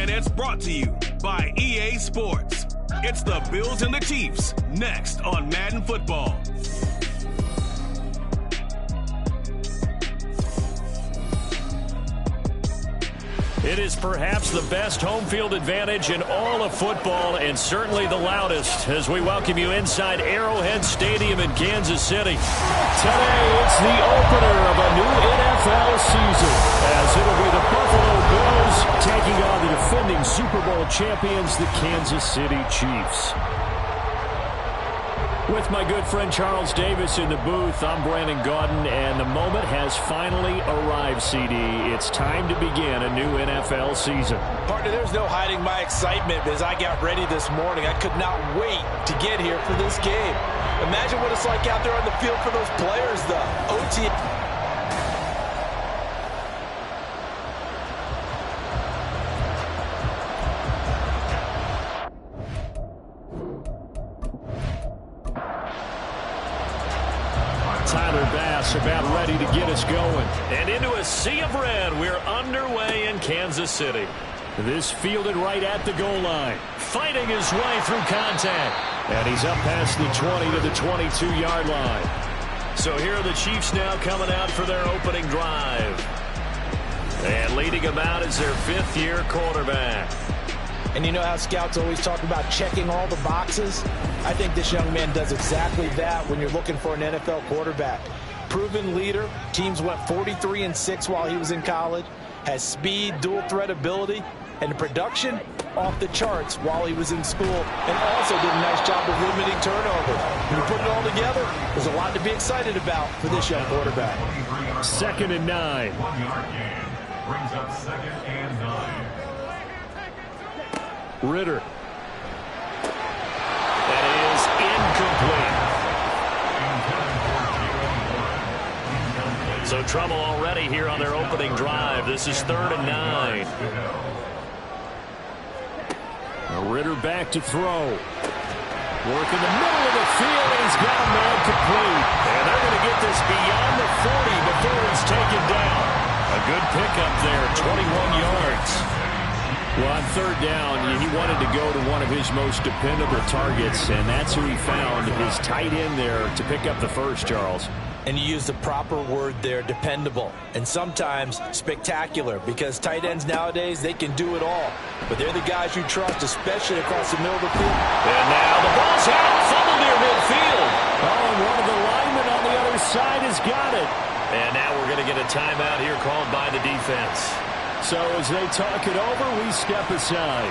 And it's brought to you by EA Sports. It's the Bills and the Chiefs, next on Madden Football. It is perhaps the best home field advantage in all of football, and certainly the loudest, as we welcome you inside Arrowhead Stadium in Kansas City. Today, it's the opener of a new NFL season, as it'll be the Buffalo Bills taking on the defending Super Bowl champions, the Kansas City Chiefs. With my good friend Charles Davis in the booth, I'm Brandon Gaudin, and the moment has finally arrived, CD. It's time to begin a new NFL season. Partner, there's no hiding my excitement as I got ready this morning. I could not wait to get here for this game. Imagine what it's like out there on the field for those players, the OT. About ready to get us going. And into a sea of red, we're underway in Kansas City. This fielded right at the goal line. Fighting his way through contact. And he's up past the 20 to the 22-yard line. So here are the Chiefs now coming out for their opening drive. And leading them out is their fifth-year quarterback. And you know how scouts always talk about checking all the boxes? I think this young man does exactly that when you're looking for an NFL quarterback. Proven leader. Teams went 43-6 while he was in college. Has speed, dual threat ability, and production off the charts while he was in school. And also did a nice job of limiting turnovers. When you put it all together, there's a lot to be excited about for this young quarterback. 2nd and 9. 1-yard gain. Brings up 2nd and 9. Ritter. That is incomplete. So trouble already here on their opening drive. This is 3rd and 9. Ritter back to throw. Work in the middle of the field, and he's got a man complete. And they're going to get this beyond the 40 before it's taken down. A good pickup there, 21 yards. Well, on 3rd down, he wanted to go to one of his most dependable targets, and that's who he found, his tight end there, to pick up the first, Charles. And you use the proper word there, dependable, and sometimes spectacular, because tight ends nowadays, they can do it all. But they're the guys you trust, especially across the middle of the field. And now the ball's out, fumbled near midfield. Oh, and one of the linemen on the other side has got it. And now we're going to get a timeout here called by the defense. So as they talk it over, we step aside.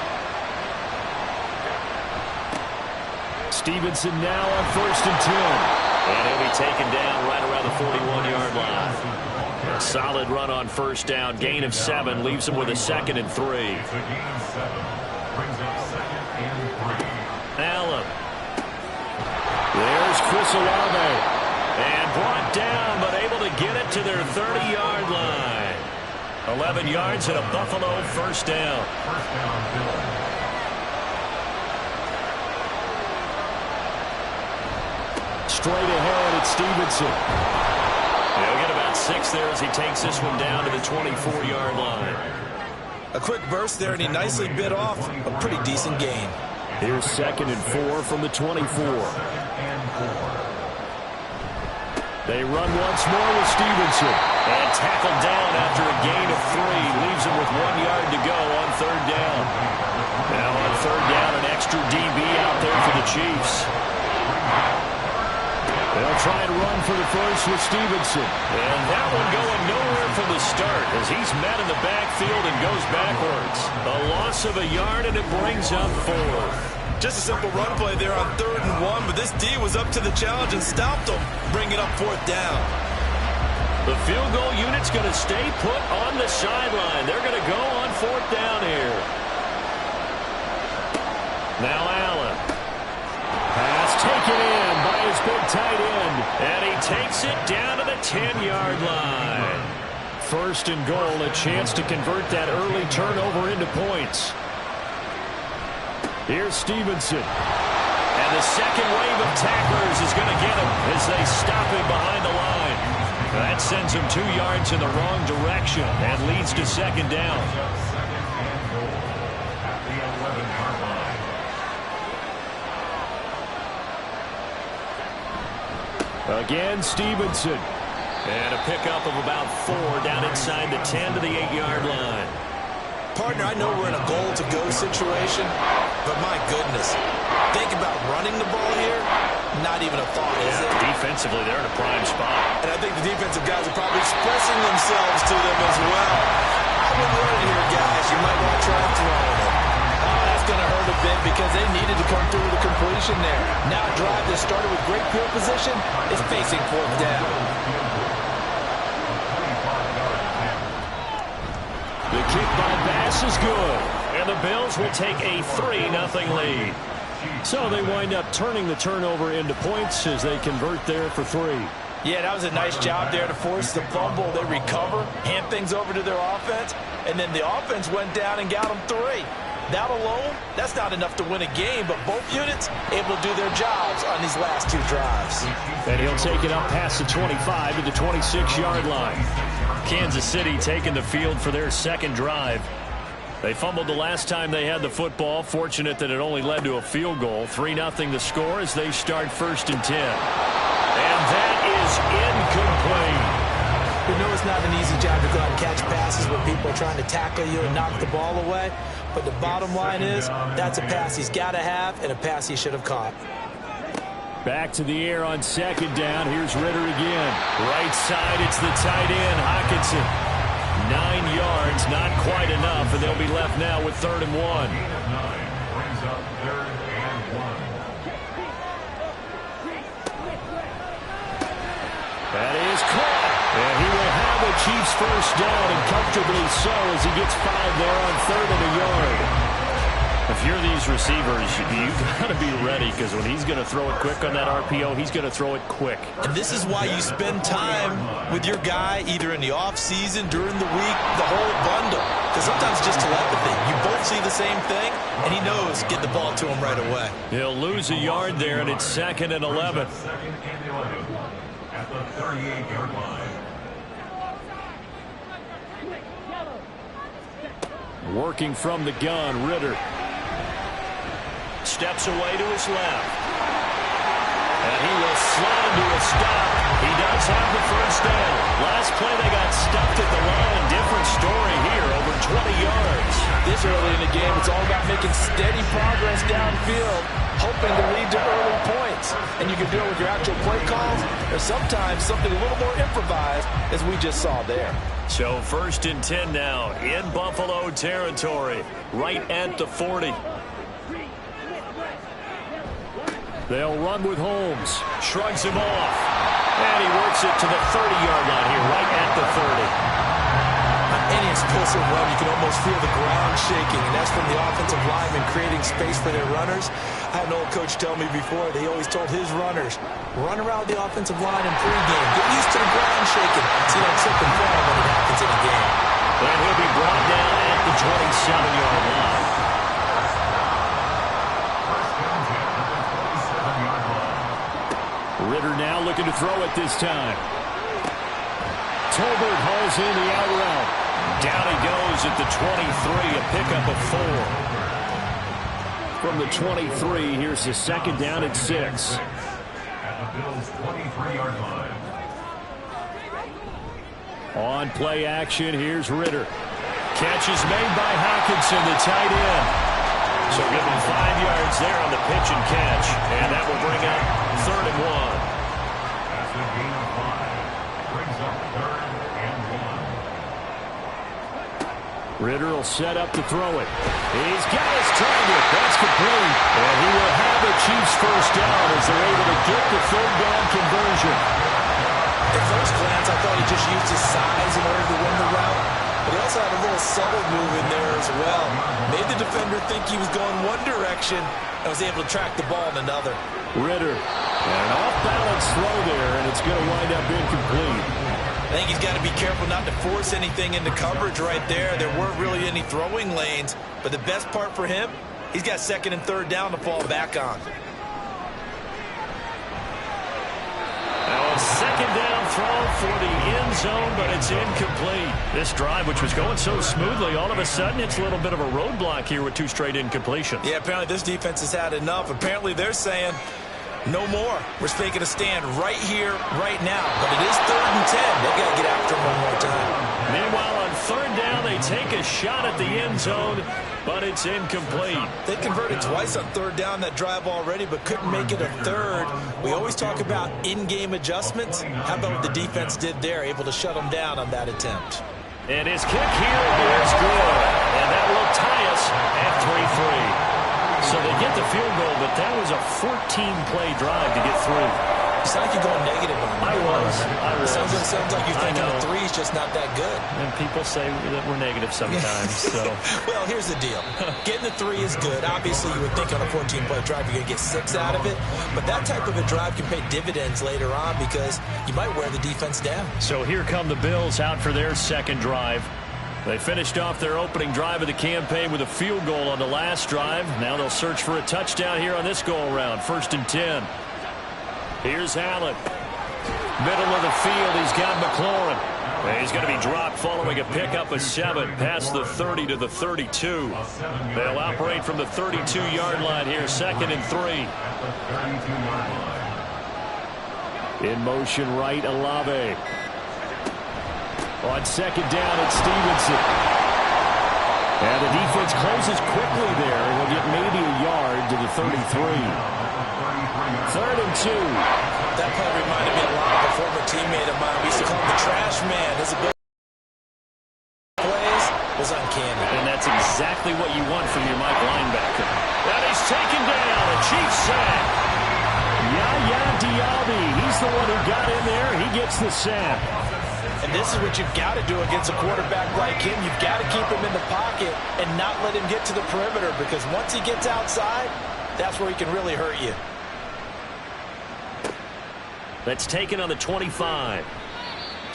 Stevenson now on 1st and 10. And he'll be taken down right around the 41-yard line. A solid run on 1st down. Gain of 7 leaves him with a 2nd and 3. Allen. There's Chris Olave. And brought down, but able to get it to their 30-yard line. 11 yards and a Buffalo 1st down. Straight ahead, it's Stevenson. He'll get about 6 there as he takes this one down to the 24-yard line. A quick burst there, and he nicely bit off a pretty decent gain. Here's 2nd and 4 from the 24. They run once more with Stevenson. And tackled down after a gain of 3. Leaves him with 1 yard to go on 3rd down. Now on 3rd down, an extra DB out there for the Chiefs. They'll try and run for the first with Stevenson. And that one going nowhere from the start as he's met in the backfield and goes backwards. A loss of a yard, and it brings up 4th. Just a simple run play there on 3rd and 1, but this D was up to the challenge and stopped him, bringing up 4th down. The field goal unit's going to stay put on the sideline. They're going to go on 4th down here. Now Allen. Pass taken in by his big tight end. And he takes it down to the 10-yard line. 1st and goal, a chance to convert that early turnover into points. Here's Stevenson. And the second wave of tacklers is going to get him as they stop him behind the line. That sends him 2 yards in the wrong direction and leads to 2nd down. Again, Stevenson. And a pickup of about 4 down inside the 10 to the 8-yard line. Partner, I know we're in a goal-to-go situation, but my goodness, think about running the ball here. Not even a thought, is it? Defensively, they're in a prime spot. And I think the defensive guys are probably expressing themselves to them as well. I would run it here, guys. You might want to try throwing it. Oh, that's going to hurt a bit because they needed to come through with a completion there. Now a drive that started with great field position is facing 4th down. The kick by Bass is good. And the Bills will take a 3-0 lead. So they wind up turning the turnover into points as they convert there for 3. Yeah, that was a nice job there to force the fumble. They recover, hand things over to their offense, and then the offense went down and got them 3. That alone, that's not enough to win a game, but both units able to do their jobs on these last 2 drives. And he'll take it up past the 25 to the 26-yard line. Kansas City taking the field for their second drive. They fumbled the last time they had the football. Fortunate that it only led to a field goal. 3-0 the score as they start 1st and 10. And that is incomplete. We know it's not an easy job to go out and catch passes when people are trying to tackle you and knock the ball away. But the bottom line is that's a pass he's got to have and a pass he should have caught. Back to the air on 2nd down. Here's Ritter again. Right side, it's the tight end, Hockenson. 9 yards, not quite enough, and they'll be left now with 3rd and 1. Brings up 3rd and 1. That is caught. And he will have the Chiefs 1st down, and comfortably so as he gets 5 there on 3rd and a yard. If you're these receivers, you've got to be ready because when he's going to throw it quick on that RPO, he's going to throw it quick. And this is why you spend time with your guy either in the offseason, during the week, the whole bundle. Because sometimes it's just telepathy. You both see the same thing, and he knows get the ball to him right away. He'll lose a yard there, and it's 2nd and 11. 2nd and 11 at the 38-yard line. Working from the gun, Ritter. Steps away to his left. And he will slide to a stop. He does have the 1st down. Last play they got stuffed at the line. Different story here, over 20 yards. This early in the game, it's all about making steady progress downfield, hoping to lead to early points. And you can do it with your actual play calls, or sometimes something a little more improvised, as we just saw there. So 1st and 10 now in Buffalo territory, right at the 40. They'll run with Holmes. Shrugs him off. And he works it to the 30-yard line here, right at the 30. On any explosive run, you can almost feel the ground shaking, and that's from the offensive linemen creating space for their runners. I had an old coach tell me before, they always told his runners, run around the offensive line in pregame. Get used to the ground shaking. So you don't trip and fall when it happens in a game. And he'll be brought down at the 27-yard line. Ritter now looking to throw it this time. Tolbert hauls in the out route. Down he goes at the 23, a pickup of 4. From the 23, here's the 2nd down at 6. At the Bills' 23-yard line. On play action, here's Ritter. Catch is made by Hockenson, the tight end. So give him 5 yards there on the pitch and catch. And that will bring up 3rd and 1. That's a gain of 5. Brings up 3rd and 1. Ritter will set up to throw it. He's got his target. That's complete. And he will have the Chiefs 1st down as they're able to get the 3rd down conversion. At first glance, I thought he just used his size in order to win the route. But he also had a little subtle move in there as well. Made the defender think he was going one direction and was able to track the ball in another. Ritter. And an off-balance throw there, and it's going to wind up incomplete. I think he's got to be careful not to force anything into coverage right there. There weren't really any throwing lanes. But the best part for him, he's got 2nd and 3rd down to fall back on. Now a 2nd down throw for the end zone, but it's incomplete. This drive, which was going so smoothly, all of a sudden it's a little bit of a roadblock here with 2 straight incompletions. Yeah, apparently this defense has had enough. Apparently they're saying, No more. We're taking a stand right here, right now. But it is 3rd and 10. They've got to get after him one more time. Meanwhile, on 3rd down, they take a shot at the end zone, but it's incomplete. They converted twice on 3rd down that drive already, but couldn't make it a 3rd. We always talk about in-game adjustments. How about what the defense did there, able to shut them down on that attempt? And his kick here is good. And that will tie us at 3-3. So they get the field goal, but that was a 14-play drive to get through. You sound like you're going negative on me. I was. Sounds like you're thinking the 3 is just not that good. And people say that we're negative sometimes. So. Well, here's the deal. Getting the 3 is good. Obviously, you would think on a 14-play drive you're going to get 6 out of it. But that type of a drive can pay dividends later on because you might wear the defense down. So here come the Bills out for their second drive. They finished off their opening drive of the campaign with a field goal on the last drive. Now they'll search for a touchdown here on this go-around. 1st and 10. Here's Allen. Middle of the field, he's got McLaurin. And he's going to be dropped following a pickup of 7 past the 30 to the 32. They'll operate from the 32-yard line here, 2nd and 3. In motion right, Olave. On 2nd down, it's Stevenson. And the defense closes quickly there. He'll get maybe a yard to the 33. 3rd and 2. That play reminded me a lot of a former teammate of mine. We used to call him the trash man. His ability plays was uncanny. And that's exactly what you want from your Mike linebacker. And he's taken down. A Chiefs sack. Yaya Diaby. He's the one who got in there. He gets the sack. And this is what you've got to do against a quarterback like him. You've got to keep him in the pocket and not let him get to the perimeter because once he gets outside, that's where he can really hurt you. That's taken on the 25.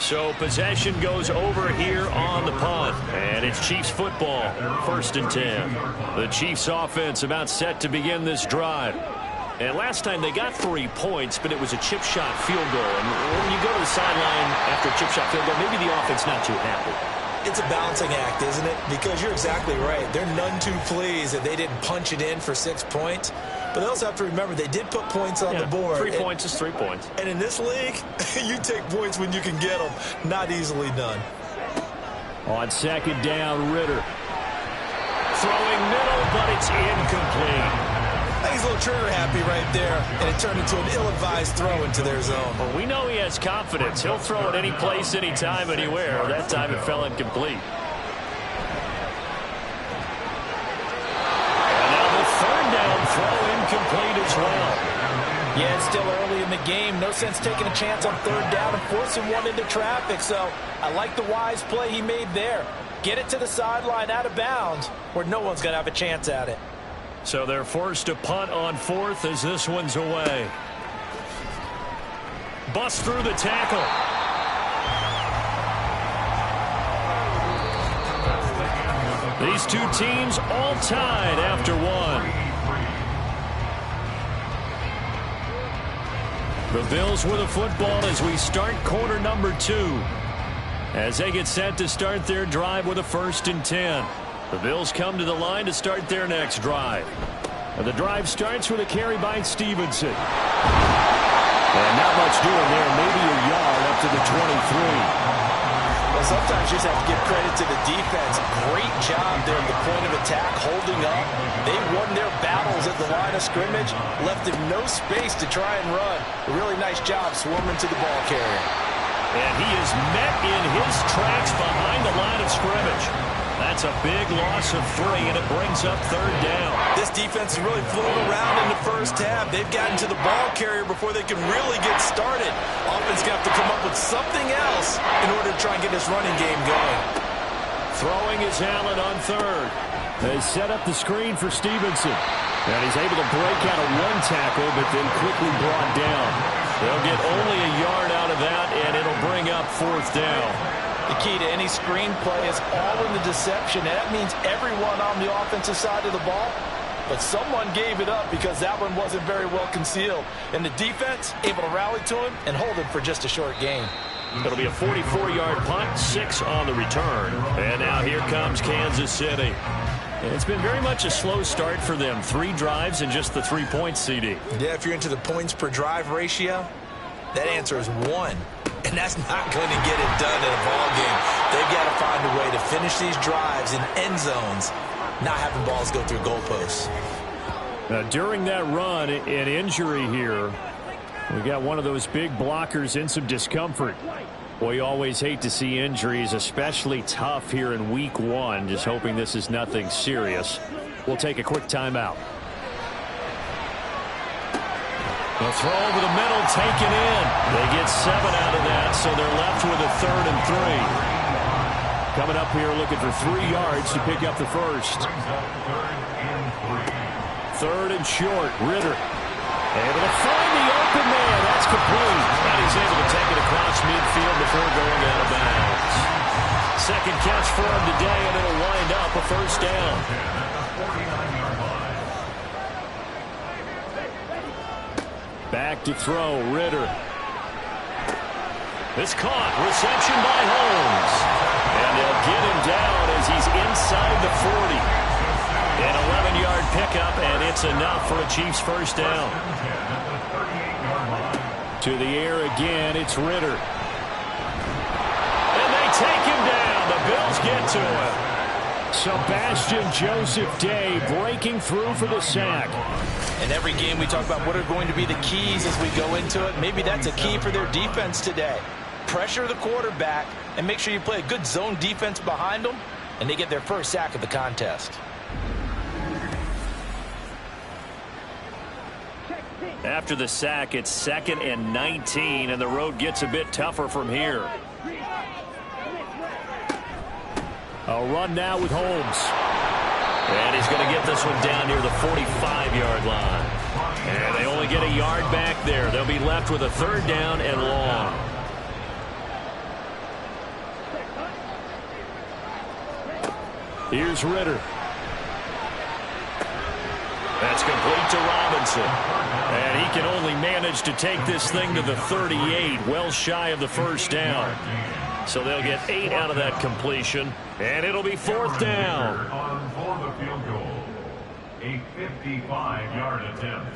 So possession goes over here on the punt. And it's Chiefs football, 1st and 10. The Chiefs offense about set to begin this drive. And last time they got 3 points, but it was a chip shot field goal. And when you go to the sideline after a chip shot field goal, maybe the offense not too happy. It's a balancing act, isn't it? Because you're exactly right. They're none too pleased that they didn't punch it in for 6 points. But they also have to remember they did put points on the board. 3 points is 3 points. And in this league, you take points when you can get them. Not easily done. On 2nd down, Ritter. Throwing middle, but it's incomplete. I think he's a little trigger happy right there, and it turned into an ill-advised throw into their zone. Well, we know he has confidence. He'll throw it any place, anytime, anywhere. That time it fell incomplete. And now the 3rd down throw incomplete as well. Yeah, it's still early in the game. No sense taking a chance on 3rd down and forcing one into traffic. So I like the wise play he made there. Get it to the sideline out of bounds where no one's going to have a chance at it. So they're forced to punt on 4th as this one's away. Bust through the tackle. These two teams all tied after 1. The Bills with the football as we start quarter number 2. As they get set to start their drive with a 1st and 10. The Bills come to the line to start their next drive. And the drive starts with a carry by Stevenson. And not much doing there, maybe a yard up to the 23. Well, sometimes you just have to give credit to the defense. Great job there at the point of attack, holding up. They won their battles at the line of scrimmage, left him no space to try and run. A really nice job swarming to the ball carrier. And he is met in his tracks behind the line of scrimmage. That's a big loss of 3, and it brings up 3rd down. This defense is really floating around in the first half. They've gotten to the ball carrier before they can really get started. Offense going to have to come up with something else in order to try and get this running game going. Throwing is Allen on 3rd. They set up the screen for Stevenson. And he's able to break out of 1 tackle, but then quickly brought down. They'll get only a yard out of that, and it'll bring up 4th down. The key to any screen play is all in the deception, and that means everyone on the offensive side of the ball. But someone gave it up because that one wasn't very well concealed. And the defense able to rally to him and hold him for just a short gain. It'll be a 44-yard punt, 6 on the return. And now here comes Kansas City. It's been very much a slow start for them. 3 drives and just the 3 points, CD. Yeah, if you're into the points per drive ratio, that answer is 1. And that's not going to get it done in a ball game. They've got to find a way to finish these drives in end zones, not having balls go through goalposts. Now, during that run, an injury here. We got one of those big blockers in some discomfort. Boy, you always hate to see injuries, especially tough here in week 1. Just hoping this is nothing serious. We'll take a quick timeout. The throw over the middle, taken in. They get 7 out of that, so they're left with a 3rd and 3. Coming up here looking for 3 yards to pick up the first. 3rd and short. Ritter able to find the open man. That's complete. And he's able to take it across midfield before going out of bounds. Second catch for him today, and it'll wind up a first down. Back to throw. Ritter. It's caught. Reception by Holmes. And they'll get him down as he's inside the 40. An 11-yard pickup, and it's enough for a Chiefs first down. To the air again, it's Ritter. And they take him down. The Bills get to him. Sebastian Joseph Day breaking through for the sack. In every game we talk about what are going to be the keys as we go into it. Maybe that's a key for their defense today. Pressure the quarterback and make sure you play a good zone defense behind them, and they get their first sack of the contest. After the sack, it's 2nd and 19, and the road gets a bit tougher from here. A run now with Holmes. And he's going to get this one down near the 45-yard line. And they only get a yard back there. They'll be left with a 3rd down and long. Here's Ritter. That's complete to Robinson. And he can only manage to take this thing to the 38, well shy of the first down. So they'll get 8 out of that completion, and it'll be 4th down. For the field goal, a 55-yard attempt.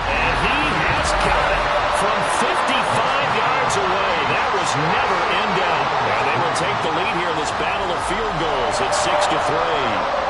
And he has got it from 55 yards away. That was never in doubt. And they will take the lead here in this battle of field goals at 6-3.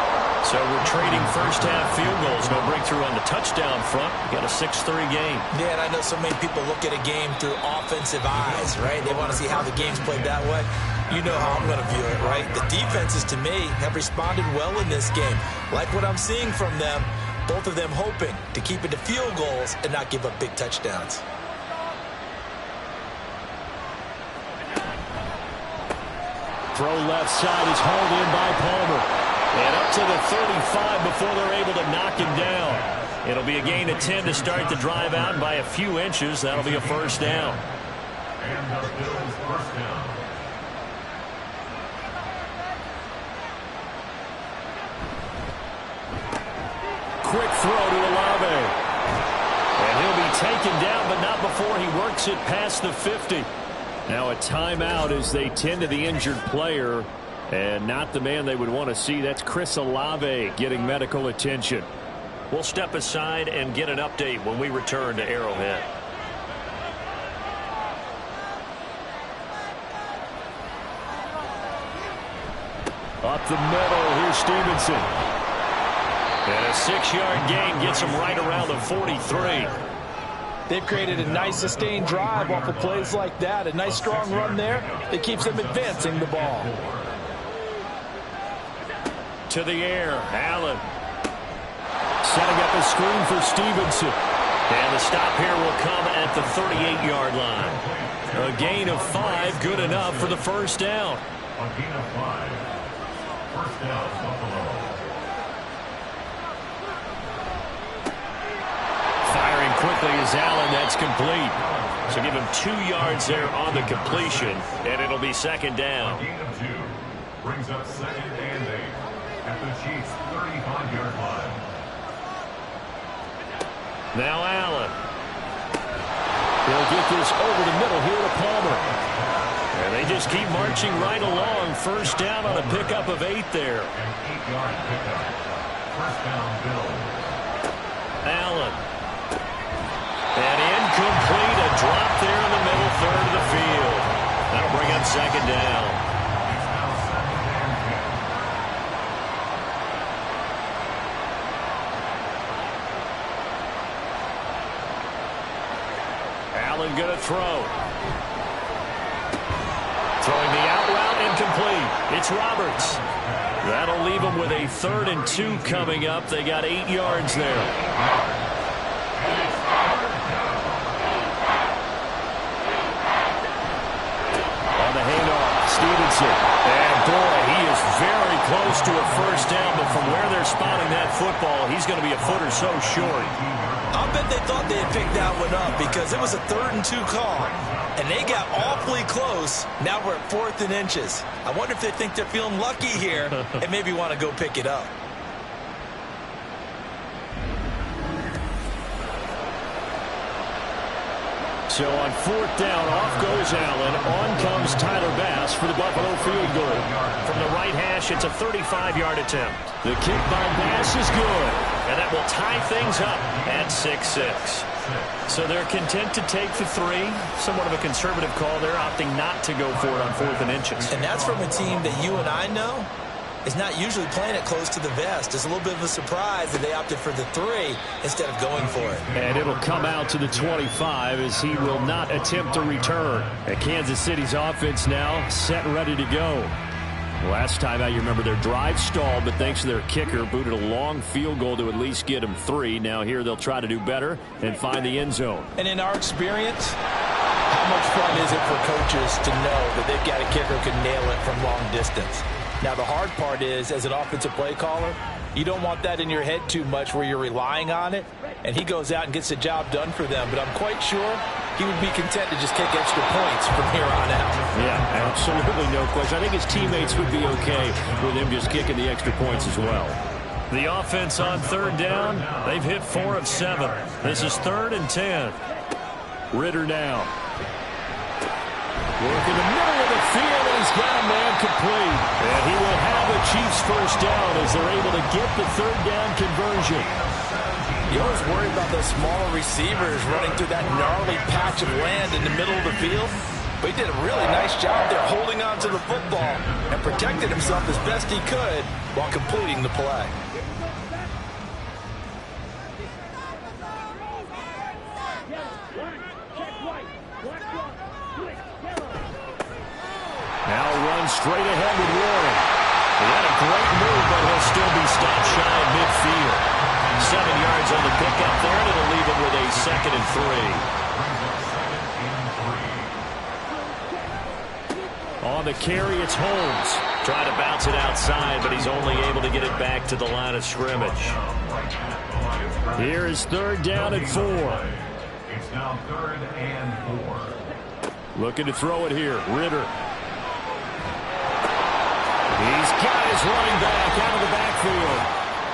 So we're trading first-half field goals. No breakthrough on the touchdown front. We got a 6-3 game. Yeah, and I know so many people look at a game through offensive eyes, right? They want to see how the game's played that way. You know how I'm going to view it, right? The defenses, to me, have responded well in this game. Like what I'm seeing from them, both of them hoping to keep it to field goals and not give up big touchdowns. Throw left side is hauled in by Palmer. And up to the 35 before they're able to knock him down. It'll be a gain of 10 to start the drive out, and by a few inches, that'll be a first down. And the Bills first down. Quick throw to Olave. And he'll be taken down, but not before he works it past the 50. Now a timeout as they tend to the injured player. And not the man they would want to see. That's Chris Olave getting medical attention. We'll step aside and get an update when we return to Arrowhead. Up the middle, here's Stevenson. And a 6-yard gain gets him right around the 43. They've created a nice sustained drive off of plays like that. A nice strong run there that keeps them advancing the ball. To the air, Allen. Setting up a screen for Stevenson. And the stop here will come at the 38-yard line. A gain of 5, good enough for the first down. A gain of 5. First down, Buffalo. Firing quickly is Allen. That's complete. So give him 2 yards there on the completion, and it'll be 2nd down. A gain of 2. Brings up 2nd and 8. At the Chiefs' 35-yard line. Now Allen. He'll get this over the middle here to Palmer. And they just keep marching right along. First down on a pickup of 8 there. An 8-yard pickup. First down, Bills. Allen. And incomplete. A drop there in the middle third of the field. That'll bring up second down. It's now 2nd and 10. Allen going to throw. Throwing the out route, incomplete. It's Roberts. That'll leave them with a 3rd and 2 coming up. They got 8 yards there. On the handoff, Stevenson. And boy, he is very close to a first down, but from where they're spotting that football, he's going to be a foot or so short. I'll bet they thought they had picked that one up because it was a 3rd and 2 call. And they got awfully close. Now we're at 4th and inches. I wonder if they think they're feeling lucky here and maybe want to go pick it up. So on 4th down, off goes Allen. On comes Tyler Bass for the Buffalo field goal. From the right hash, it's a 35-yard attempt. The kick by Bass is good. And that will tie things up at 6-6. So they're content to take the 3. Somewhat of a conservative call. They're opting not to go for it on 4th and inches. And that's from a team that you and I know is not usually playing it close to the vest. It's a little bit of a surprise that they opted for the 3 instead of going for it. And it'll come out to the 25 as he will not attempt to return. And Kansas City's offense now set and ready to go. Last time out, you remember their drive stalled, but thanks to their kicker, booted a long field goal to at least get them 3. Now here they'll try to do better and find the end zone. And in our experience, how much fun is it for coaches to know that they've got a kicker who can nail it from long distance? Now, the hard part is, as an offensive play caller, you don't want that in your head too much where you're relying on it, and he goes out and gets the job done for them. But I'm quite sure he would be content to just kick extra points from here on out. Yeah, absolutely no question. I think his teammates would be okay with him just kicking the extra points as well. The offense on 3rd down, they've hit 4 of 7. This is 3rd and 10. Ritter now. Work in the middle of the field, and he's got a man complete. And he will have a Chiefs first down as they're able to get the 3rd down conversion. You always worry about those smaller receivers running through that gnarly patch of land in the middle of the field. But he did a really nice job there holding on to the football and protected himself as best he could while completing the play. Now runs straight ahead with Warren. He had a great move, but he'll still be stopped shy of midfield. 7 yards on the pickup there, and it'll leave him with a 2nd and 3. On the carry, it's Holmes. Trying to bounce it outside, but he's only able to get it back to the line of scrimmage. Here is 3rd down and 4. It's now 3rd and 4. Looking to throw it here. Ritter. He's got his running back out of the backfield.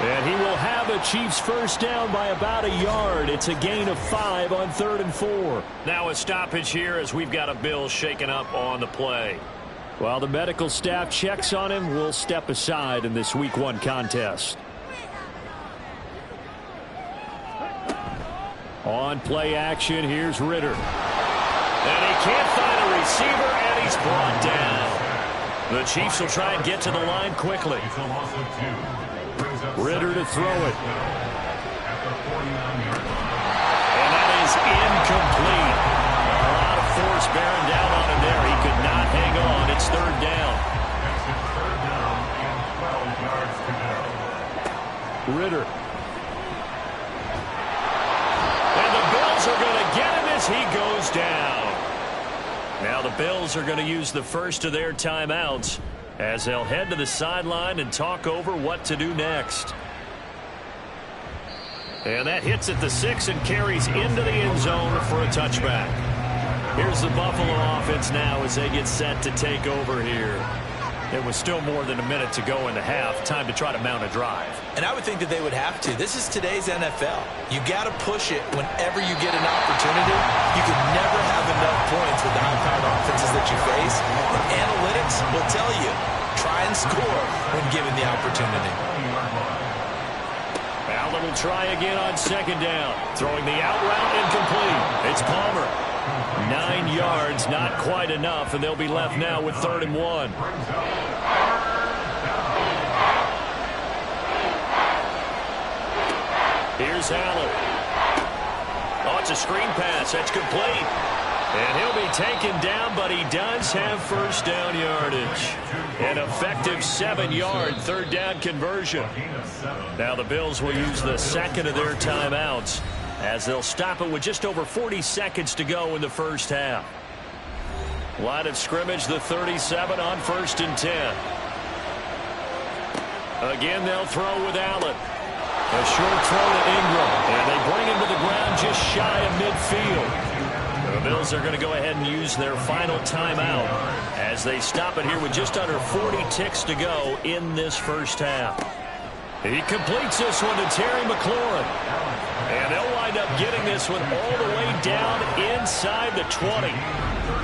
And he will have a Chiefs first down by about a yard. It's a gain of 5 on 3rd and 4. Now a stoppage here as we've got a Bills shaken up on the play. While the medical staff checks on him, we'll step aside in this Week 1 contest. On play action, here's Ritter. And he can't find a receiver, and he's brought down. The Chiefs will try and get to the line quickly. Ritter to throw it. And that is incomplete. A lot of force bearing down on him there. He could not hang on. It's 3rd down. Ritter. And the Bills are going to get him as he goes down. Now the Bills are going to use the first of their timeouts as they'll head to the sideline and talk over what to do next. And that hits at the 6 and carries into the end zone for a touchback. Here's the Buffalo offense now as they get set to take over here. It was still more than a minute to go in the half. Time to try to mount a drive. And I would think that they would have to. This is today's NFL. You got to push it whenever you get an opportunity. You can never have enough points with the high-powered offenses that you face. And analytics will tell you, try and score when given the opportunity. Allen will try again on second down. Throwing the out route incomplete. It's Palmer. 9 yards, not quite enough, and they'll be left now with 3rd and 1. Here's Allen. Oh, it's a screen pass. That's complete. And he'll be taken down, but he does have first down yardage. An effective 7-yard third down conversion. Now the Bills will use the second of their timeouts, as they'll stop it with just over 40 seconds to go in the first half. Line of scrimmage, the 37 on 1st and 10. Again, they'll throw with Allen. A short throw to Ingram, and they bring him to the ground just shy of midfield. The Bills are going to go ahead and use their final timeout as they stop it here with just under 40 ticks to go in this first half. He completes this one to Terry McLaurin. And they'll wind up getting this one all the way down inside the 20.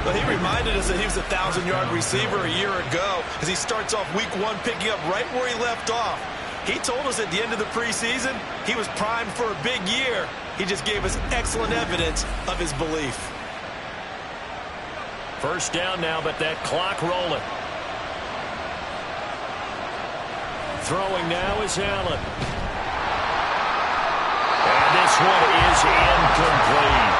Well, he reminded us that he was a 1,000-yard receiver a year ago as he starts off week 1 picking up right where he left off. He told us at the end of the preseason he was primed for a big year. He just gave us excellent evidence of his belief. First down now, but that clock rolling. Throwing now is Allen. And this one is incomplete.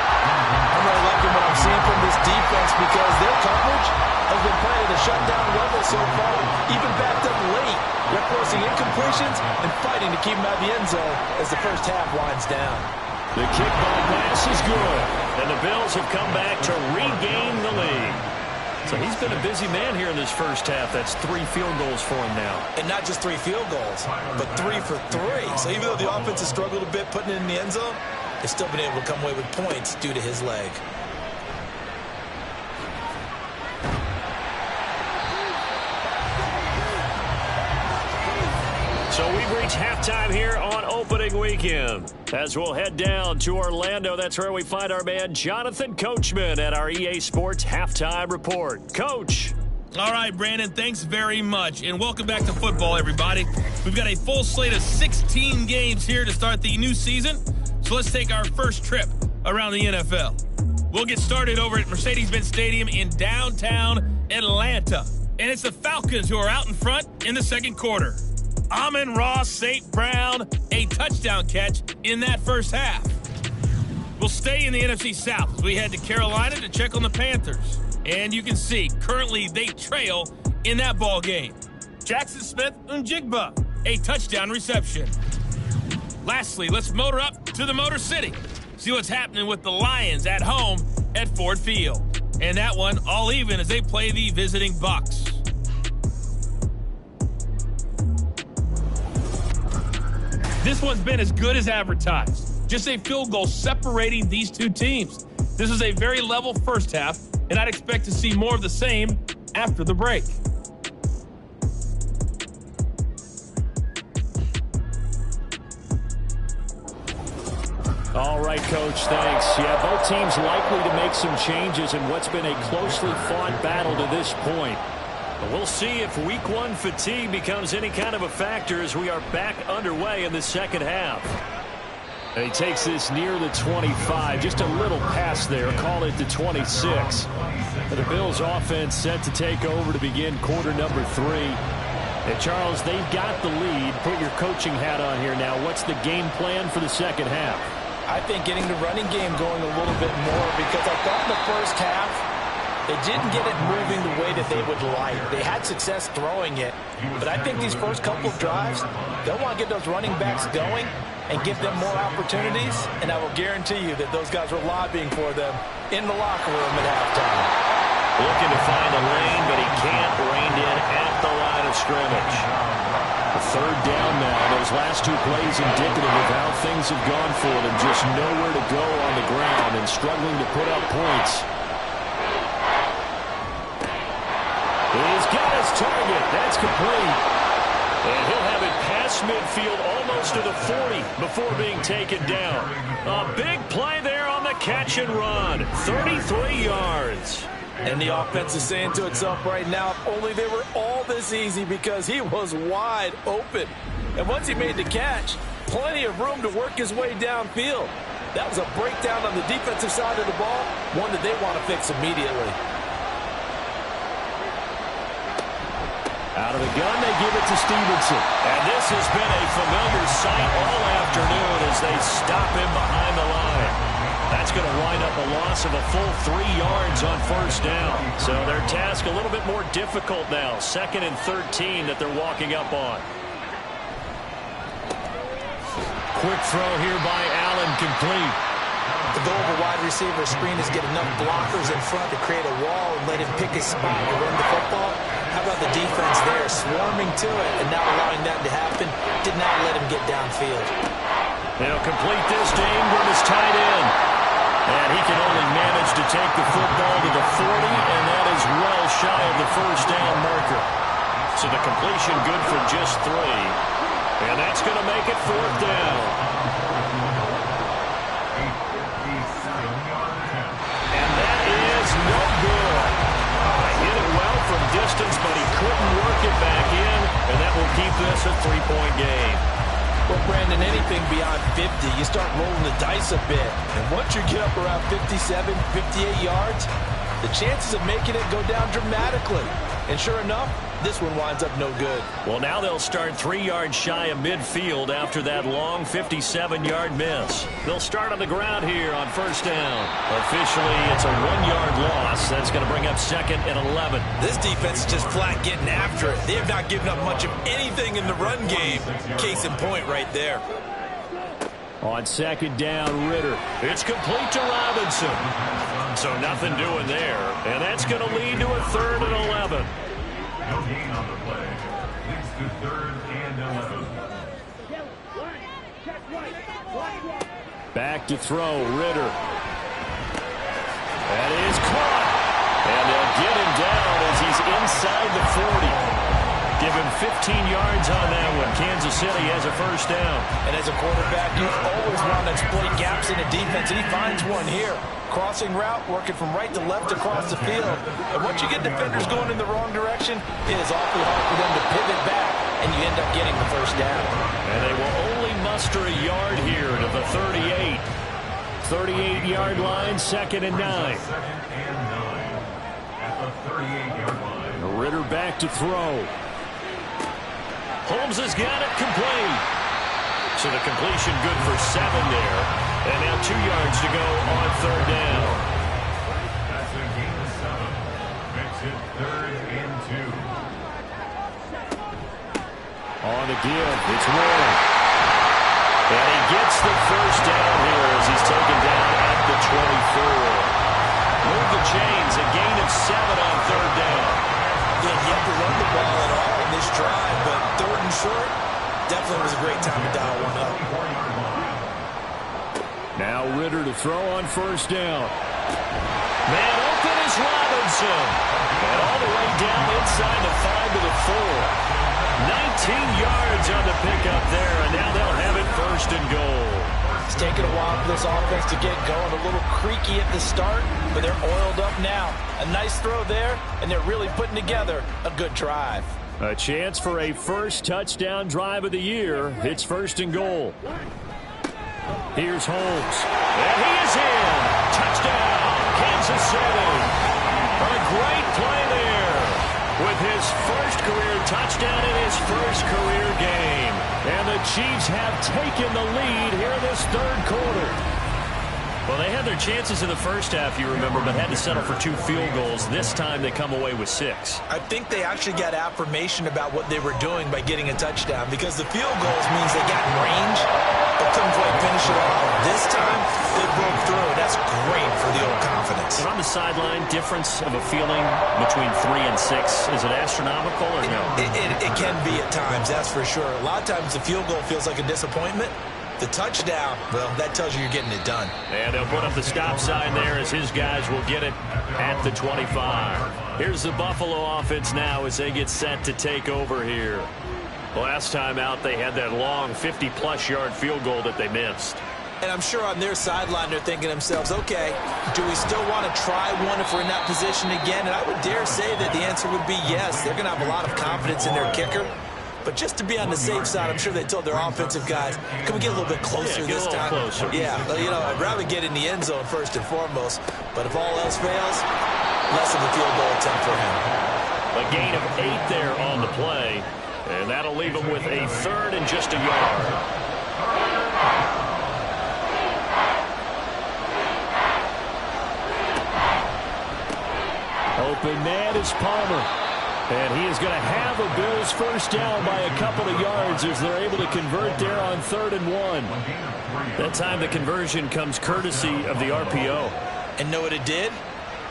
I'm really liking what I'm seeing from this defense because their coverage has been playing at a shutdown level so far. Even backed up late, they're forcing incompletions and fighting to keep them out of the end zone as the first half winds down. The kickball pass is good, and the Bills have come back to regain the lead. So he's been a busy man here in this first half. That's 3 field goals for him now. And not just 3 field goals, but 3 for 3. So even though the offense has struggled a bit putting it in the end zone, they've still been able to come away with points due to his leg. So we've reached halftime here on opening weekend. As we'll head down to Orlando, that's where we find our man Jonathan Coachman at our EA Sports Halftime Report. Coach. All right, Brandon, thanks very much. And welcome back to football, everybody. We've got a full slate of 16 games here to start the new season. So let's take our first trip around the NFL. We'll get started over at Mercedes-Benz Stadium in downtown Atlanta. And it's the Falcons who are out in front in the second quarter. Amon-Ra St. Brown, a touchdown catch in that first half. We'll stay in the NFC South as we head to Carolina to check on the Panthers. And you can see, currently they trail in that ball game. Jackson Smith-Njigba, a touchdown reception. Lastly, let's motor up to the Motor City. See what's happening with the Lions at home at Ford Field. And that one all even as they play the visiting Bucs. This one's been as good as advertised. Just a field goal separating these two teams. This is a very level first half, and I'd expect to see more of the same after the break. All right, Coach, thanks. Yeah, both teams likely to make some changes in what's been a closely fought battle to this point. But we'll see if week 1 fatigue becomes any kind of a factor as we are back underway in the second half. And he takes this near the 25, just a little past there, call it the 26. The Bills offense set to take over to begin quarter number 3. And Charles, they've got the lead. Put your coaching hat on here now. What's the game plan for the second half? I think getting the running game going a little bit more because I thought in the first half they didn't get it moving the way that they would like. They had success throwing it, but I think these first couple of drives, they'll want to get those running backs going and give them more opportunities, and I will guarantee you that those guys were lobbying for them in the locker room at halftime. Looking to find a lane, but he can't. Reined in at the line of scrimmage. The third down now. Those last 2 plays indicative of how things have gone for them. Just nowhere to go on the ground and struggling to put up points. He's got his target. That's complete. And he'll have it past midfield almost to the 40 before being taken down. A big play there on the catch and run. 33 yards. And the offense is saying to itself right now, if only they were all this easy, because he was wide open. And once he made the catch, plenty of room to work his way downfield. That was a breakdown on the defensive side of the ball, one that they want to fix immediately. Out of the gun, they give it to Stevenson. And this has been a familiar sight all afternoon as they stop him behind the line. That's going to wind up a loss of a full 3 yards on first down. So their task a little bit more difficult now. 2nd and 13 that they're walking up on. Quick throw here by Allen, complete. The goal of a wide receiver screen is get enough blockers in front to create a wall and let him pick his spot to run the football. How about the defense there, swarming to it and not allowing that to happen? Did not let him get downfield. They'll complete this to Ingram as tight end. And he can only manage to take the football to the 40, and that is well shy of the first down marker. So the completion good for just 3. And that's going to make it 4th down. And that is no good. Hit it well from distance, but he couldn't work it back in, and that will keep this a 3-point game. Well, Brandon, anything beyond 50, you start rolling the dice a bit. And once you get up around 57, 58 yards, the chances of making it go down dramatically. And sure enough, this one winds up no good. Well, now they'll start 3 yards shy of midfield after that long 57-yard miss. They'll start on the ground here on first down. Officially, it's a 1-yard loss. That's going to bring up 2nd and 11. This defense is just flat getting after it. They have not given up much of anything in the run game. Case in point right there. On 2nd down, Ritter. It's complete to Robinson. So nothing doing there. And that's going to lead to a 3rd and 11. No gain on the play. Leads to 3rd and 11. Back to throw, Ritter. That is caught. And they'll get him down as he's inside the 40. Give him 15 yards on that one. Kansas City has a first down. And as a quarterback, you always want to exploit gaps in the defense, and he finds one here. Crossing route, working from right to left across the field. And once you get defenders going in the wrong direction, it is awfully hard for them to pivot back, and you end up getting the first down. And they will only muster a yard here to the 38. 38-yard line, 2nd and 9. 2nd and 9 at the 38-yard line. Ritter back to throw. Holmes has got it complete. So the completion good for 7 there. And now 2 yards to go on 3rd down. That's a gain of 7. Makes it 3rd and 2. On the give, it's Warren. And he gets the first down here as he's taken down at the 24. Move the chains, a gain of 7 on 3rd down. They didn't have to run the ball at all in this drive, but 3rd and short definitely was a great time to dial one up. Now Ritter to throw on first down. Man open is Robinson. And all the way down inside the 5 to the 4. 19 yards on the pickup there, and now they'll have it 1st and goal. It's taken a while for this offense to get going. A little creaky at the start, but they're oiled up now. A nice throw there, and they're really putting together a good drive. A chance for a first touchdown drive of the year. It's 1st and goal. Here's Holmes. And he is in. Touchdown, Kansas City. A great play there with his first career touchdown in his first career game. And the Chiefs have taken the lead here in this 3rd quarter. Well, they had their chances in the first half, you remember, but had to settle for 2 field goals. This time they come away with 6. I think they actually got affirmation about what they were doing by getting a touchdown, because the field goals means they got in range, but couldn't quite finish it off. This time, they broke through. That's great for the old confidence. And on the sideline, difference of a feeling between 3 and 6, is it astronomical or no? It can be at times, that's for sure. A lot of times the field goal feels like a disappointment. The touchdown, well, that tells you you're getting it done. And they'll put up the stop sign there as his guys will get it at the 25. Here's the Buffalo offense now as they get set to take over here. Last time out, they had that long 50-plus yard field goal that they missed. And I'm sure on their sideline they're thinking to themselves, okay, do we still want to try one if we're in that position again? And I would dare say that the answer would be yes. They're going to have a lot of confidence in their kicker. But just to be on the safe side, I'm sure they told their offensive guys, can we get a little bit closer this time? Closer. Yeah, well, you know, I'd rather get in the end zone first and foremost. But if all else fails, less of a field goal attempt for him. A gain of 8 there on the play. And that'll leave him with a 3rd and just a yard. Open man is Palmer. And he is going to have a Bills first down by a couple of yards as they're able to convert there on 3rd and 1. That time the conversion comes courtesy of the RPO. And know what it did?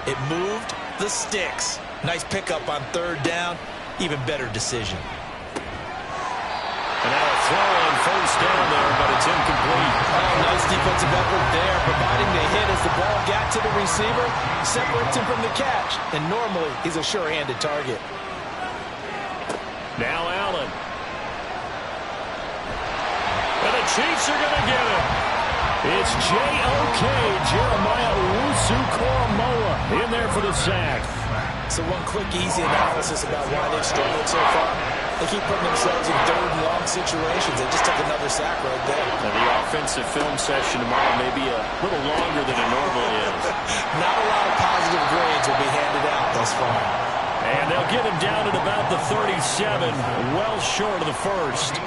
It moved the sticks. Nice pickup on 3rd down. Even better decision. And now a throw on first down there, but it's incomplete. Oh, nice defensive effort there, providing the hit as the ball got to the receiver, separates him from the catch. And normally, he's a sure-handed target. Now Allen. And the Chiefs are going to get him. It's J.O.K. Jeremiah Owusu-Koramoah in there for the sack. So one quick, easy analysis about why they've struggled so far. They keep putting themselves in 3rd and long situations. They just took another sack right there. And the offensive film session tomorrow may be a little longer than it normally is. Not a lot of positive grades will be handed out thus far. And they'll get him down at about the 37, well short of the first.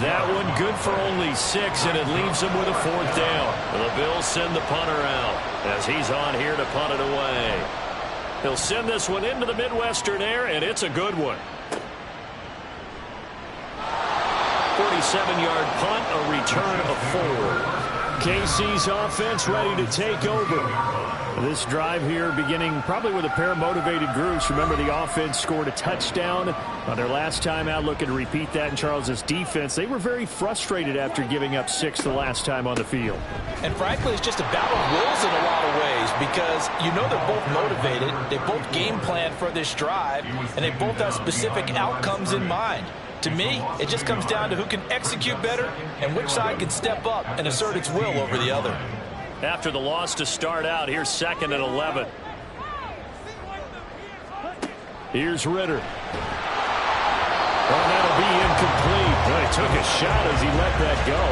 That one good for only 6, and it leaves him with a 4th down. The Bills send the punter out as he's on here to punt it away. He'll send this one into the Midwestern air, and it's a good one. 47-yard punt, a return of 4. KC's offense ready to take over. This drive here beginning probably with a pair of motivated groups. Remember, the offense scored a touchdown on their last time out. Looking to repeat that in Charles's defense. They were very frustrated after giving up 6 the last time on the field. And frankly, it's just a battle of wills in a lot of ways because you know they're both motivated. They both game plan for this drive, and they both have specific outcomes in mind. To me, it just comes down to who can execute better and which side can step up and assert its will over the other. After the loss to start out, here's 2nd and 11. Here's Ritter. Well, that'll be incomplete. Well, he took a shot as he let that go.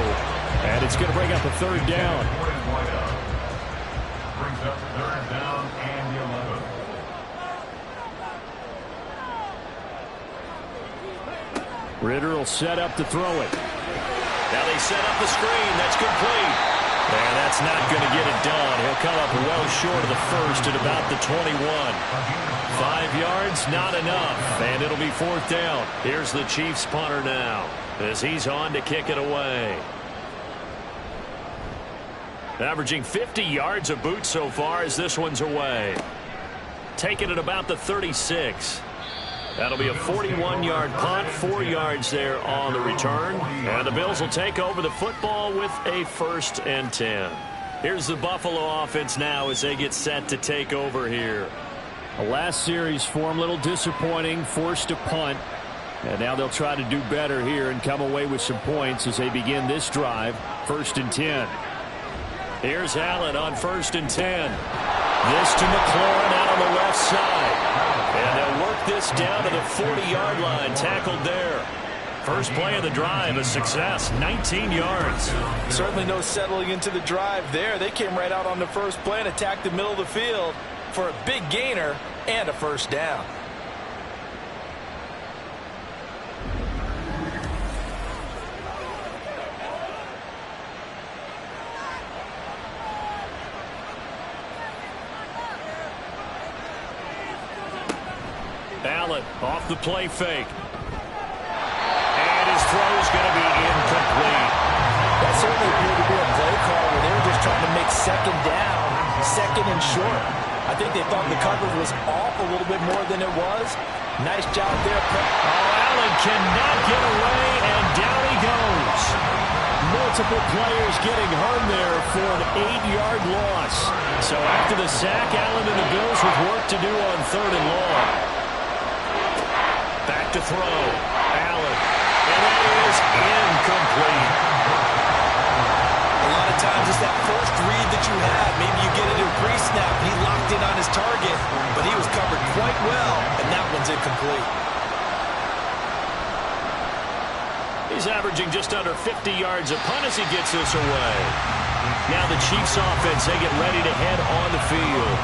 And it's going to bring up a 3rd down. Brings up 3rd down and 11. Ritter will set up to throw it. Now they set up the screen. That's complete. And that's not going to get it done. He'll come up well short of the first at about the 21. 5 yards, not enough. And it'll be 4th down. Here's the Chiefs punter now as he's on to kick it away. Averaging 50 yards a boot so far as this one's away. Taking it about the 36. That'll be a 41-yard punt, 4 yards there on the return. And the Bills will take over the football with a 1st and 10. Here's the Buffalo offense now as they get set to take over here. The last series for them, a little disappointing, forced a punt. And now they'll try to do better here and come away with some points as they begin this drive, 1st and 10. Here's Allen on 1st and 10. This to McLaurin out on the left side. And they'll work this down to the 40-yard line, tackled there. First play of the drive, a success, 19 yards. Certainly no settling into the drive there. They came right out on the first play and attacked the middle of the field for a big gainer and a 1st down. Allen off the play fake. And his throw's going to be incomplete. That certainly appeared to be a play call where they were just trying to make 2nd down, 2nd and short. I think they thought the coverage was off a little bit more than it was. Nice job there. Oh, Allen cannot get away, and down he goes. More Multiple players getting home there for an 8-yard loss. So after the sack, Allen and the Bills with work to do on 3rd and long. Back to throw. Allen. And that is incomplete. A lot of times it's that first read that you have. Maybe you get it in pre-snap. He locked in on his target, but he was covered quite well, and that one's incomplete. He's averaging just under 50 yards a punt as he gets this away. Now the Chiefs offense, they get ready to head on the field.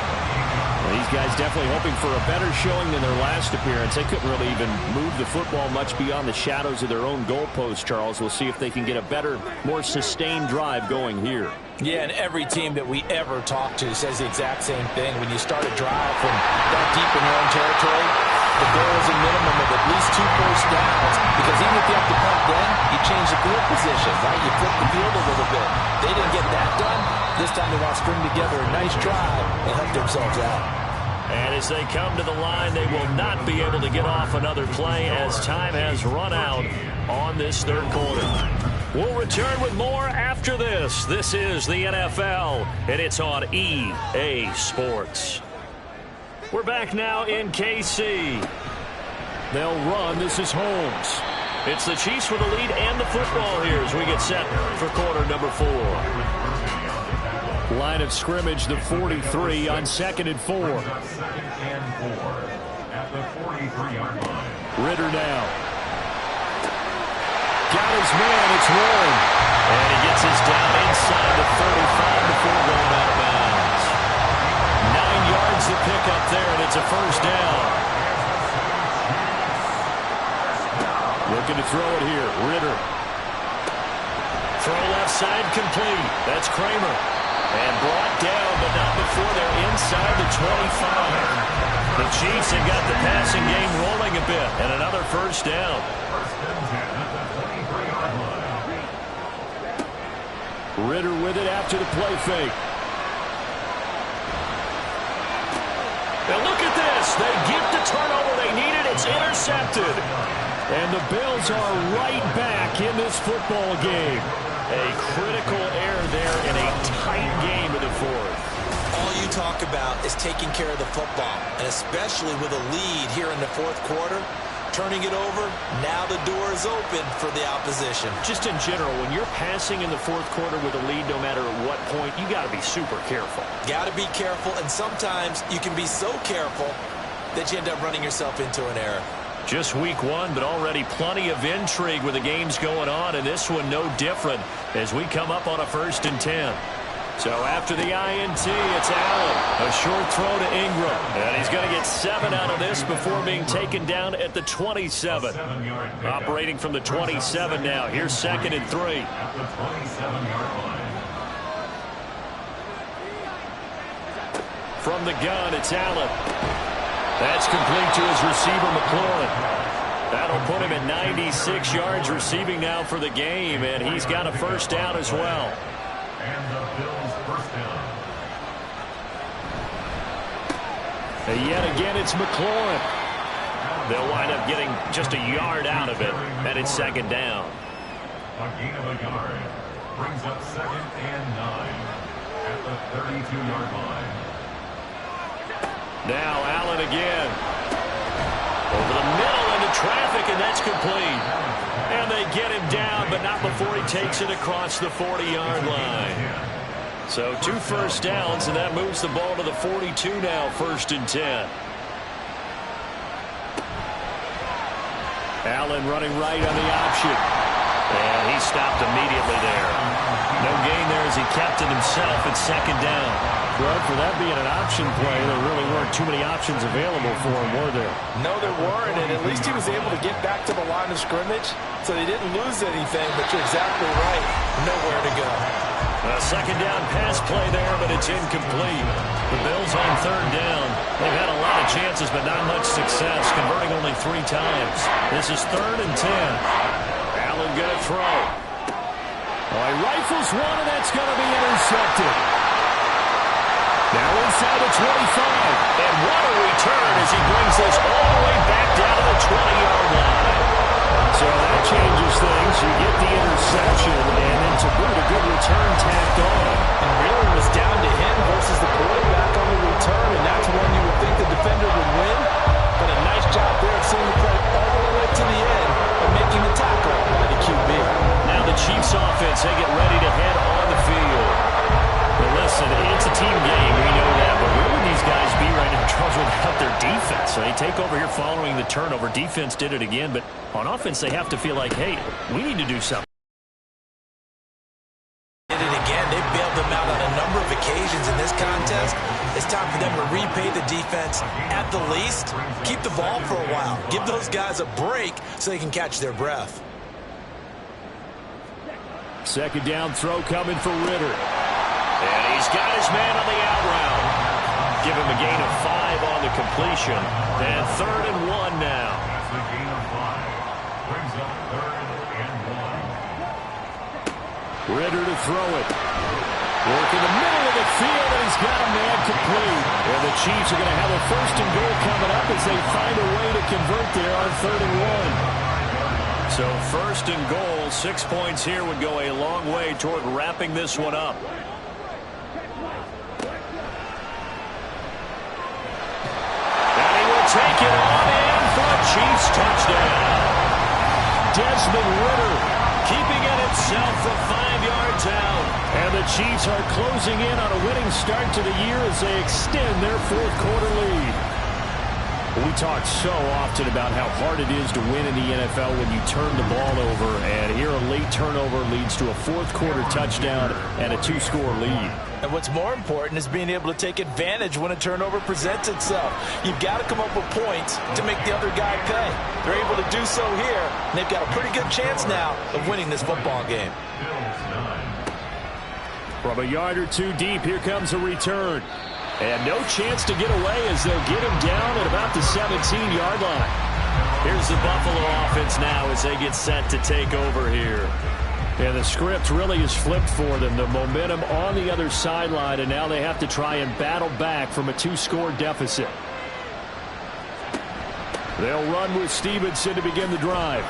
Well, these guys definitely hoping for a better showing than their last appearance. They couldn't really even move the football much beyond the shadows of their own goalpost, Charles. We'll see if they can get a better, more sustained drive going here. Yeah, and every team that we ever talk to says the exact same thing. When you start a drive from that deep in your own territory, the goal is a minimum of at least 2 first downs, because even if you have to punt then, you change the field position, right? You flip the field a little bit. They didn't get that done. This time they want to string together a nice drive and help themselves out. And as they come to the line, they will not be able to get off another play as time has run out on this 3rd quarter. We'll return with more after this. This is the NFL, and it's on EA Sports. We're back now in KC. They'll run. This is Holmes. It's the Chiefs with the lead and the football here as we get set for quarter number 4. Line of scrimmage, the 43 on 2nd and 4. Ritter now. Got his man. It's rolling. And he gets us down inside the 35 before going out of bounds. 9 yards to pick up there, and it's a first down. Looking to throw it here. Ritter. Throw left side complete. That's Kramer. And brought down, but not before they're inside the 25. The Chiefs have got the passing game rolling a bit, and another first down. Ritter with it after the play fake. And look at this. They get the turnover they needed. It's intercepted. And the Bills are right back in this football game. A critical error there in a tight game in the 4th. All you talk about is taking care of the football, and especially with a lead here in the 4th quarter, turning it over, now the door is open for the opposition. Just in general, when you're passing in the 4th quarter with a lead, no matter at what point, you got to be super careful. Got to be careful, and sometimes you can be so careful that you end up running yourself into an error. Just week 1, but already plenty of intrigue with the games going on, and this one no different as we come up on a 1st and 10. So after the INT, it's Allen. A short throw to Ingram. And he's going to get 7 out of this before being taken down at the 27. Operating from the 27 now. Here's 2nd and 3. From the gun, it's Allen. That's complete to his receiver, McLaurin. That'll put him at 96 yards receiving now for the game, and he's got a first down as well. And the Bills first down. And yet again, it's McLaurin. They'll wind up getting just a yard out of it, and it's 2nd down. A gain of a yard brings up 2nd and 9 at the 32-yard line. Now Allen again. Over the middle into traffic, and that's complete. And they get him down, but not before he takes it across the 40-yard line. So 2 first downs, and that moves the ball to the 42 now, 1st and 10. Allen running right on the option. And he stopped immediately there. No gain there as he kept it himself at 2nd down. Well, for that being an option play, there really weren't too many options available for him, were there? No, there weren't, and at least he was able to get back to the line of scrimmage, so they didn't lose anything, but you're exactly right. Nowhere to go. A 2nd down pass play there, but it's incomplete. The Bills on 3rd down. They've had a lot of chances, but not much success, converting only 3 times. This is 3rd and 10. Allen going to throw. Oh, he rifles one, and that's going to be intercepted. Now inside the 25. And what a return as he brings this all the way back down to the 20-yard line. So that changes things. You get the interception, and then to boot, a good return tacked on. And really it was down to him versus the quarterback on the return, and that's one you would think the defender would win. But a nice job there of seeing the play all the way to the end and making the tackle by the QB. Now the Chiefs offense, they get ready to head on the field. But listen, it's a team game, we know that, but where would these guys be right now trouble without their defense? So they take over here following the turnover. Defense did it again, but on offense they have to feel like, hey, we need to do something. Did it again. They bailed them out on a number of occasions in this contest. It's time for them to repay the defense at the least. Keep the ball for a while. Give those guys a break so they can catch their breath. Second down throw coming for Ritter. And he's got his man on the out route. Give him a gain of 5 on the completion. And 3rd and 1 now. That's a gain of 5. Brings up 3rd and 1. Ritter to throw it. Work in the middle of the field, and he's got a man complete. And the Chiefs are going to have a 1st and goal coming up as they find a way to convert there on 3rd and 1. So 1st and goal, 6 points here would go a long way toward wrapping this one up. And he will take it on in for a Chiefs touchdown. Desmond Ritter keeping it himself from 5 yards out. And the Chiefs are closing in on a winning start to the year as they extend their 4th quarter lead. We talk so often about how hard it is to win in the NFL when you turn the ball over, and here a late turnover leads to a 4th quarter touchdown and a 2-score lead. And what's more important is being able to take advantage when a turnover presents itself. You've got to come up with points to make the other guy pay. They're able to do so here, and they've got a pretty good chance now of winning this football game. From a yard or 2 deep, here comes a return. And no chance to get away as they'll get him down at about the 17-yard line. Here's the Buffalo offense now as they get set to take over here. And the script really is flipped for them. The momentum on the other sideline, and now they have to try and battle back from a 2-score deficit. They'll run with Stevenson to begin the drive.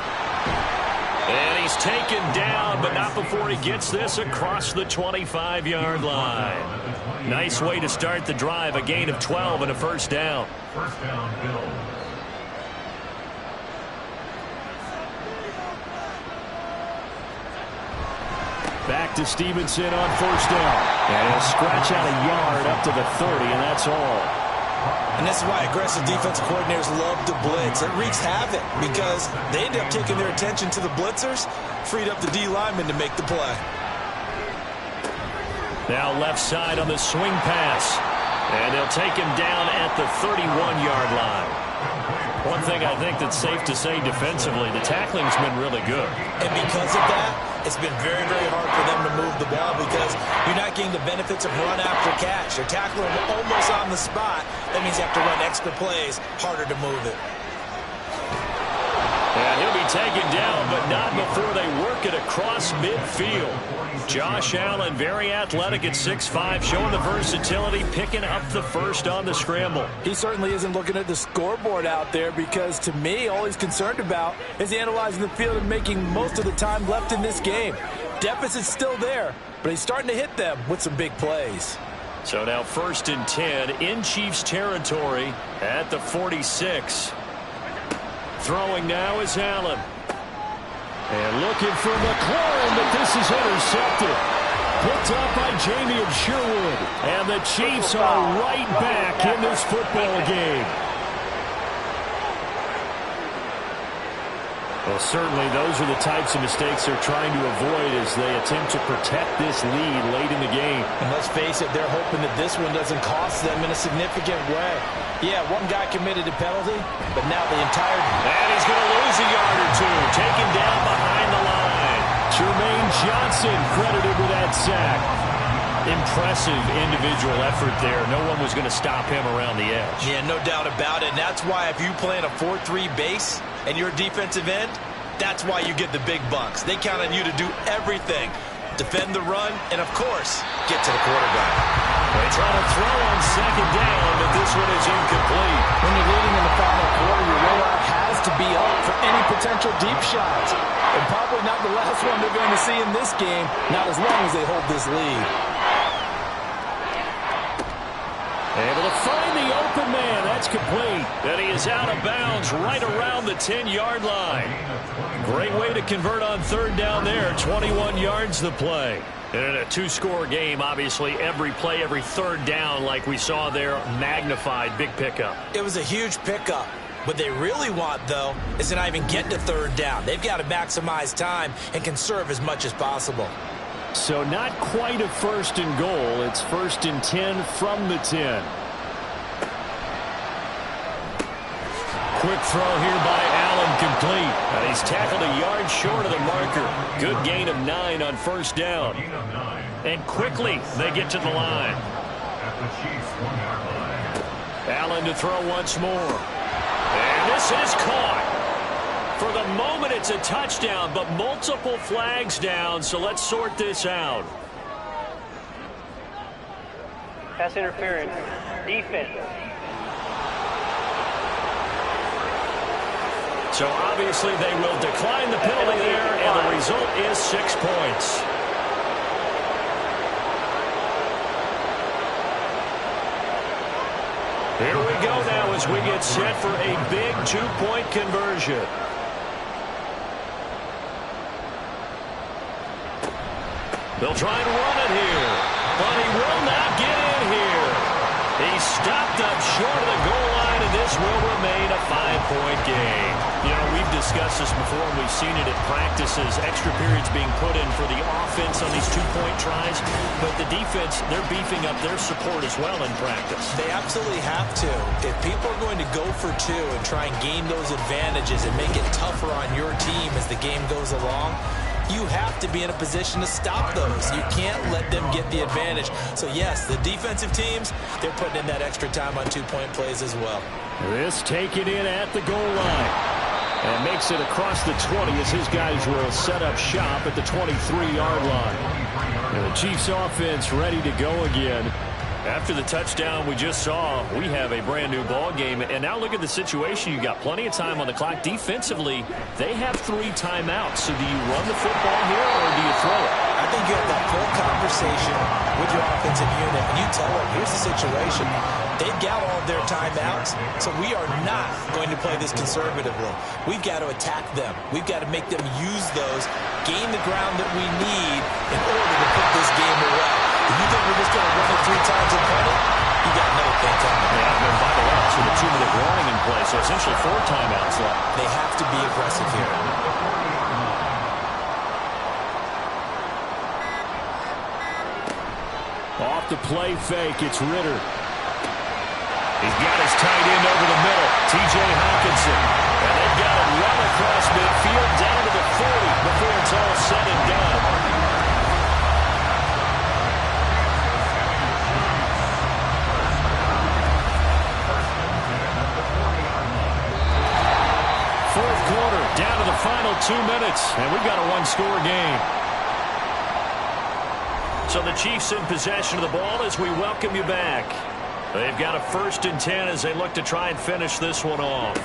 And he's taken down, but not before he gets this across the 25-yard line. Nice way to start the drive, a gain of 12 and a 1st down. 1st down, Bills. Back to Stevenson on 1st down. And he'll scratch out a yard up to the 30, and that's all. And this is why aggressive defensive coordinators love to blitz. It wreaks havoc because they end up taking their attention to the blitzers, freed up the D lineman to make the play. Now left side on the swing pass. And they'll take him down at the 31-yard line. One thing I think that's safe to say defensively, the tackling's been really good. And because of that, it's been very, very hard for them to move the ball because you're not getting the benefits of run after catch. You're tackling almost on the spot. That means you have to run extra plays, harder to move it. And he'll be taken down, but not before they work it across midfield. Josh Allen, very athletic at 6'5", showing the versatility, picking up the 1st on the scramble. He certainly isn't looking at the scoreboard out there because, to me, all he's concerned about is analyzing the field and making most of the time left in this game. Deficit's still there, but he's starting to hit them with some big plays. So now 1st and 10 in Chiefs territory at the 46. Throwing now is Allen. And looking for McLaurin, but this is intercepted. Picked up by Jamie Sherwood. And the Chiefs are right back in this football game. Well, certainly those are the types of mistakes they're trying to avoid as they attempt to protect this lead late in the game. And let's face it, they're hoping that this one doesn't cost them in a significant way. Yeah, one guy committed a penalty, but now the entire... And he's going to lose a yard or 2, taken down behind the line. Jermaine Johnson credited with that sack. Impressive individual effort there. No one was going to stop him around the edge. Yeah, no doubt about it. And that's why if you play in a 4-3 base and you're a defensive end, that's why you get the big bucks. They count on you to do everything. Defend the run, and of course, get to the quarterback. They try to throw on 2nd down, but this one is incomplete. When you're leading in the final quarter, your rollout has to be up for any potential deep shots. And probably not the last one they're going to see in this game, not as long as they hold this lead. Able to find the open man. That's complete. And he is out of bounds right around the 10-yard line. Great way to convert on third down there. 21 yards the play. And in a two-score game, obviously, every play, every third down, like we saw there, magnified. Big pickup. It was a huge pickup. What they really want, though, is to not even get to third down. They've got to maximize time and conserve as much as possible. So not quite a first and goal. It's 1st and 10 from the 10. Quick throw here by Allen, complete. And he's tackled a yard short of the marker. Good gain of 9 on first down. And quickly they get to the line. Allen to throw once more. And this is caught. For the moment, it's a touchdown, but multiple flags down, so let's sort this out. Pass interference. Defense. So obviously they will decline the penalty there, and the result is 6 points. Here we go now as we get set for a big 2-point conversion. They'll try and run it here, but he will not get in here. He's stopped up short of the goal line, and this will remain a 5-point game. You know, we've discussed this before, and we've seen it at practices. Extra periods being put in for the offense on these 2-point tries, but the defense, they're beefing up their support as well in practice. They absolutely have to. If people are going to go for 2 and try and gain those advantages and make it tougher on your team as the game goes along, you have to be in a position to stop those. You can't let them get the advantage. So, yes, the defensive teams, they're putting in that extra time on 2-point plays as well. This taken in at the goal line. And makes it across the 20 as his guys will set up shop at the 23-yard line. And the Chiefs offense ready to go again. After the touchdown we just saw, we have a brand-new ball game. And now look at the situation. You got plenty of time on the clock. Defensively, they have 3 timeouts. So do you run the football here or do you throw it? I think you have that full conversation with your offensive unit, and you tell them, here's the situation. They've got all of their timeouts, so we are not going to play this conservatively. We've got to attack them. We've got to make them use those, gain the ground that we need in order to put this game away. If you think we're just going to run it 3 times and punt it, you got another thing coming. Yeah, and by the way, so the 2-minute warning in play, so essentially 4 timeouts left. They have to be aggressive here. Off the play fake, it's Ritter. He's got his tight end over the middle, T.J. Hawkinson. And they've got him run across midfield down to the 40 before it's all said and done. Fourth quarter, down to the final 2 minutes, and we've got a 1-score game. So the Chiefs in possession of the ball as we welcome you back. They've got a 1st and 10 as they look to try and finish this one off.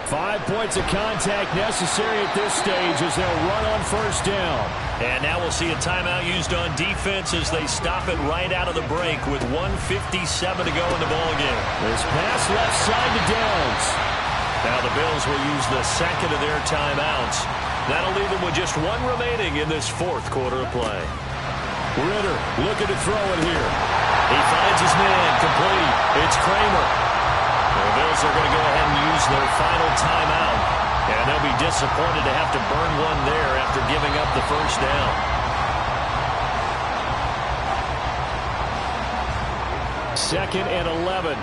5 points of contact necessary at this stage as they'll run on first down. And now we'll see a timeout used on defense as they stop it right out of the break with 1:57 to go in the ballgame. This pass left side to Downs. Now the Bills will use the second of their timeouts. That'll leave them with just 1 remaining in this 4th quarter of play. Ritter looking to throw it here. He finds his man, complete. It's Kramer. The Bills are going to go ahead and use their final timeout. And they'll be disappointed to have to burn one there after giving up the first down. 2nd and 11.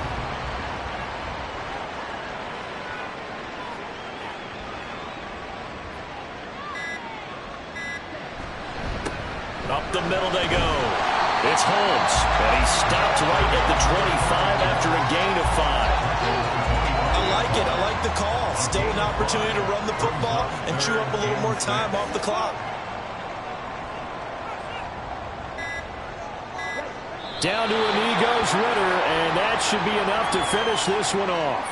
Up the middle they go. It's Holmes, and he stopped right at the 25 after a gain of 5. I like it. I like the call. Still an opportunity to run the football and chew up a little more time off the clock. Down to a knee goes Ritter, and that should be enough to finish this one off.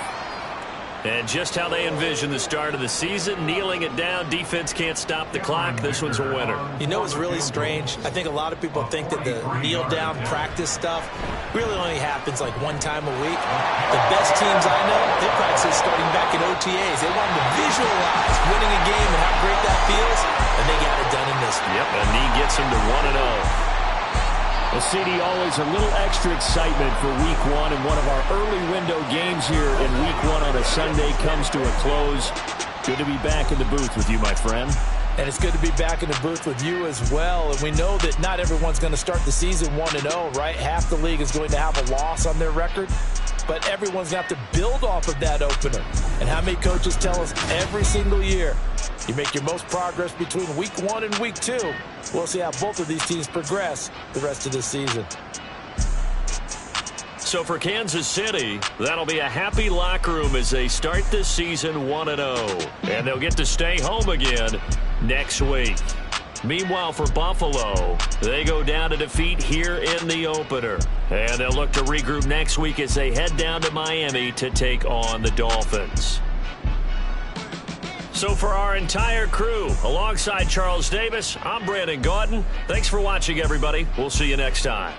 And just how they envision the start of the season, kneeling it down, defense can't stop the clock. This one's a winner. You know, it's really strange. I think a lot of people think that the kneel-down practice stuff really only happens like one time a week. The best teams I know, they practice starting back in OTAs. They want to visualize winning a game and how great that feels, and they got it done in this one. Yep, and he gets them to 1-0. Well, CD, always a little extra excitement for Week 1, and one of our early window games here in Week 1 on a Sunday comes to a close. Good to be back in the booth with you, my friend. And it's good to be back in the booth with you as well. And we know that not everyone's going to start the season 1-0, right? Half the league is going to have a loss on their record. But everyone's going to have to build off of that opener. And how many coaches tell us every single year, you make your most progress between Week 1 and Week 2. We'll see how both of these teams progress the rest of this season. So for Kansas City, that'll be a happy locker room as they start this season 1-0. And they'll get to stay home again next week. Meanwhile, for Buffalo, they go down to defeat here in the opener. And they'll look to regroup next week as they head down to Miami to take on the Dolphins. So for our entire crew, alongside Charles Davis, I'm Brandon Gaudin. Thanks for watching, everybody. We'll see you next time.